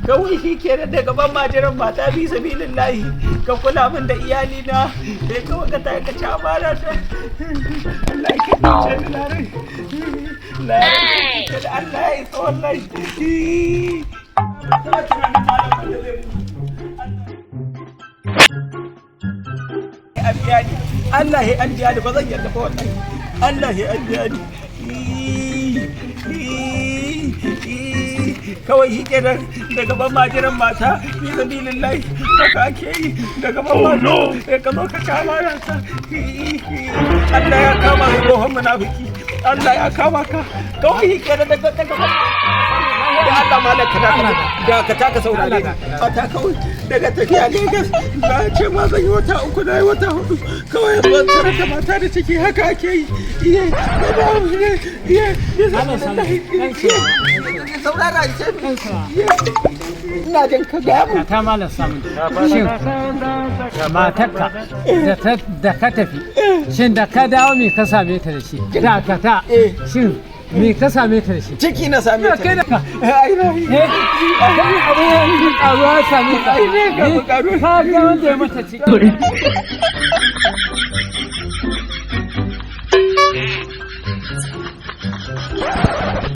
kawai shi ke da gaban majiran mata bi sabilin lahi ka kula min da iyali na sai kawai ka tayi ka ci amana ta Allah ya kiyaye ni larai da Allah ya isa wallahi Allah ya an biya ni ba zan yarda ba wallahi Allah ya an biya ni kawai shi ke da gaban majiran mata fi sabilin lahi haka ake yi da gaban mata sai ka zo ka kama ta Allah ya kama ka tsohon munafiki Allah ya kama ka kawai shi ke da gaban da Allah malaka da ka taka saurare ta kawai daga tafiya Lagos na ce ma zan yi wata 3 na yi wata 4 kawai ban tsara da mata da ciki haka ake yi saurara ce ina jin ka gaya mu ta malam samun shin matarka da ka tafi shin da ka dawo me ka same ta da shi da ka ta shin me ka same ta da shi ciki na same ta kai da ka ai abin karuwa same ta ka ga wanda ya mata ciki